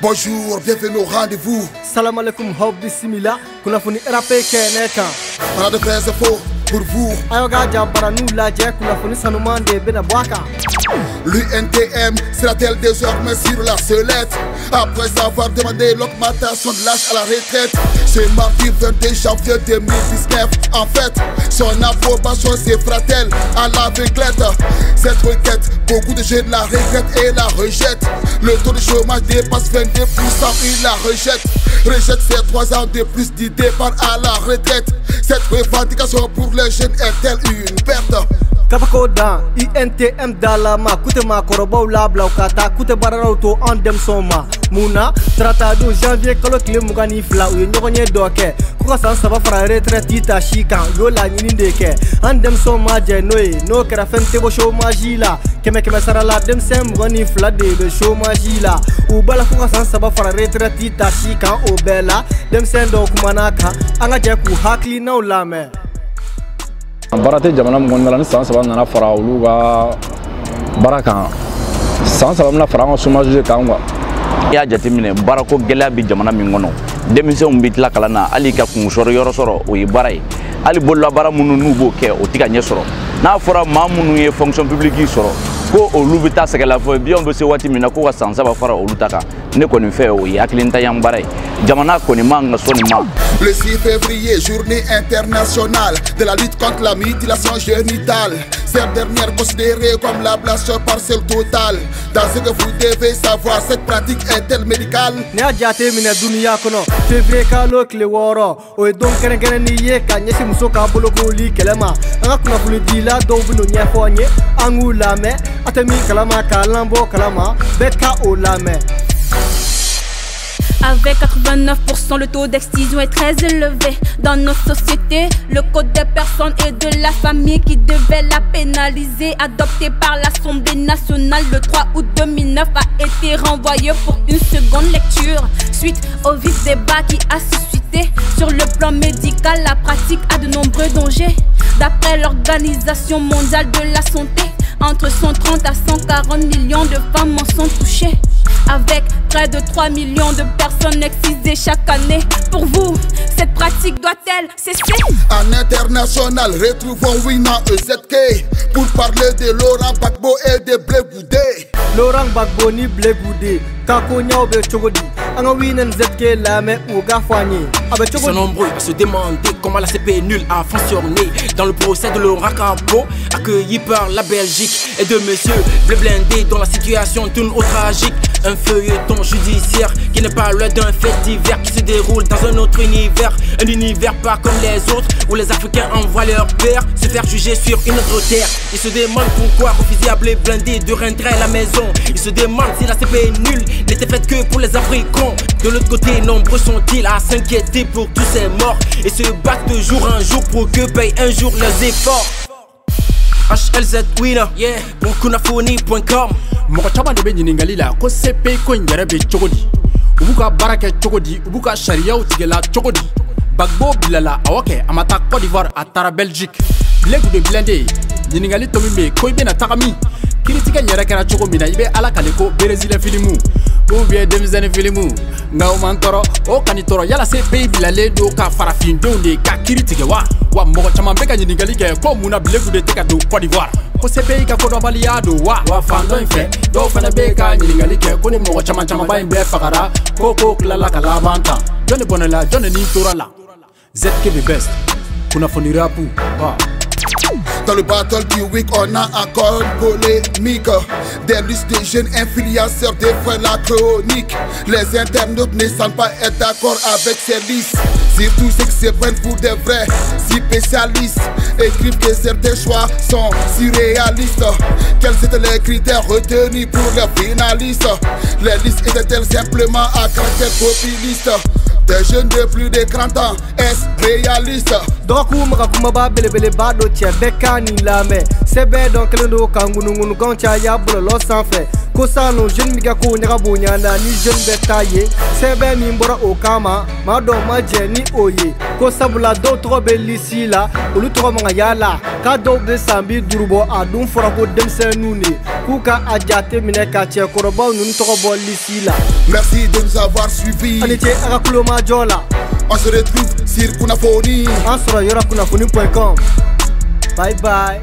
Bonjour, bienvenue au rendez-vous. Salam alaikum, hobby simila. Kuna funi rapé keneka. On a de vraies infos pour vous. Ayoga jabara nous la je kuna funi sanuman de benabwaka. L'UNTM sera-t-elle désormais sur la sellette? Après avoir demandé l'augmentation de l'âge à la retraite, ce mardi 22 janvier 2019, en fait, son approbation se fera-t-elle à l'aveuglette? Cette requête, beaucoup de jeunes la regrettent et la rejettent. Le taux de chômage dépasse 22%, ils la rejettent. Rejette ces 3 ans de plus du départ à la retraite. Cette revendication pour les jeunes est-elle une perte? Kapakoda, INTM dalama, kutema korobo labla ukata, kute bararauto andem soma. Muna, tratado janvier kolokile mugani fla uye nyokonye doke. Kuka san saba fara retraite ita shikan, yola nyinindeke. Andem soma jenoye, no kera fente bo chômage la. Keme sarala dem sem mugani fla de chômage la. Ubala kuka san saba fara retraite ita shikan obela. Dem sem do kumanaka, anga jeku hakli na ulame. Barate jamana mgonda ni san saba nana fara olu ka baraka san saba na fara chômage kan ya jateminɛ barako gɛlɛya bi jamana min kɔnɔ denmisɛnw bi tila kalan na hali ka kunsɔrɔ yɔrɔ sɔrɔ o ye baara ye hali bololabaara minnu n'u b'o kɛ o tɛ ka ɲɛ sɔrɔ n'a fɔra maa minnu ye fonction publique sɔrɔ ko olu bɛ taa sɛgɛlafiɲɛ biyɛnw bɛ se waati min na ko ka san saba fara olu ta kan ne kɔni fɛ o ye hakilintayan baara ye jamana kɔni man ka sɔn nin ma. Le 6 février, journée internationale de la lutte contre la mutilation génitale. Cette dernière considérée comme l'ablation partielle totale. Dans ce que vous devez savoir, cette pratique est-elle médicale? Nia jate mine dunia kono février kalo kile woro o don kene kene ni ye ka nyesi muso ka bolo ko li kelema anga kuna fulu dila do bino nya fonye angula me atemi kalama kalambo kalama beka o lame. Avec 89%, le taux d'excision est très élevé. Dans nos sociétés, le code des personnes et de la famille qui devait la pénaliser, adopté par l'Assemblée nationale le 3 août 2009, a été renvoyé pour une seconde lecture. Suite au vif débat qui a suscité sur le plan médical, la pratique a de nombreux dangers. D'après l'Organisation mondiale de la santé, entre 130 à 140 millions de femmes en sont touchées, avec près de 3 millions de personnes excisées chaque année. Pour vous, cette pratique doit-elle cesser? En international, retrouvons Wina EZK pour parler de Laurent Gbagbo et de Blé Goudé. Laurent Gbagbo ni Blé Goudé, kako nyao be chogodi. Anga Wina EZK la me uga fanyi. Ils sont nombreux à se demander comment la CP nulle a fonctionné dans le procès de Laurent Gbagbo, accueilli par la Belgique, et de monsieur Blé Blindé dont la situation tourne au tragique. Un feuilleton judiciaire qui n'est pas loin d'un fait divers qui se déroule dans un autre univers. Un univers pas comme les autres où les Africains envoient leur père se faire juger sur une autre terre. Ils se demandent pourquoi refuser à Blé Blindé de rentrer à la maison. Ils se demandent si la CP nulle n'était faite que pour les Africains. De l'autre côté, nombreux sont-ils à s'inquiéter pour tous ces morts et se battent de jour en jour pour que payent un jour leurs efforts. HLZ Winner, yeah, pour kunafoni.com. Mɔgɔ caman de bɛ ɲiningali la ko CP ko in yɛrɛ bɛ cogo di, u b'u ka baara kɛ cogo di, u b'u ka sariyaw tigɛla cogo di. Gbagbo bilala awɔ kɛ a ma taa Côte d'Ivoire a taara Belgique. Blé Goudé Blindé ɲininkali to min bɛ yen ko i bɛna taga min, kiiritigɛ in yɛrɛ kɛra cogo min na i bɛ ala kale ko Brésilien filimu ou bien denmisɛnnin filimu nka o man tɔɔrɔ o kani tɔɔrɔ yala CP bilalen don ka farafindenw de ka kiiri tigɛ wa mɔgɔ caman bɛ ka ɲininkali kɛ ko mun na Blé Goudé tɛ ka don Côte d'Ivoire. Ko CPI ka kodɔnbaliya don wa fan dɔ in fɛ dɔw fana bɛ ka ɲininkali kɛ ko ni mɔgɔ camanba in bɛɛ fagara ko tilala ka laban tan jɔn de bɔnɛla jɔn de ni tora la. ZK the best, kunnafoni rapu. Dans le battle du week, on a encore une polémique. Des listes de jeunes influenceurs défraient la chronique. Les internautes ne semblent pas être d'accord avec ces listes. Surtout ceux qui se prennent pour des vrais spécialistes écrivent que certains choix sont surréalistes. Quels étaient les critères retenus pour les finalistes? Les listes étaient-elles simplement à caractère populiste? Des jeunes de plus de 30 ans, est-ce réaliste? Doku maka kuma ba belebele ba do che beka ni lame sebe don kelendo kangunu goncha ya bulo lo sanfɛ ko sanu jeune mi ka ko ɲaga bonya na ni jeune bɛ taa ye sɛbɛn min bɔra o kama ma dɔ ma jɛ ni o ye ko sabula dɔw tɔgɔ bɛ lisi la olu tɔgɔ man ka yala k'a dɔw bɛ san bi duuru bɔ a dun fɔra ko denmisɛnninw de k'u ka a jate minɛ ka cɛkɔrɔbaw ninnu tɔgɔ bɔ lisi la. Merci de nous avoir suivis. ani ce a ka kulomajɔ la. On se retrouve sur Kunafoni. an sɔrɔ yɔrɔ kunafoni.com. Bye bye.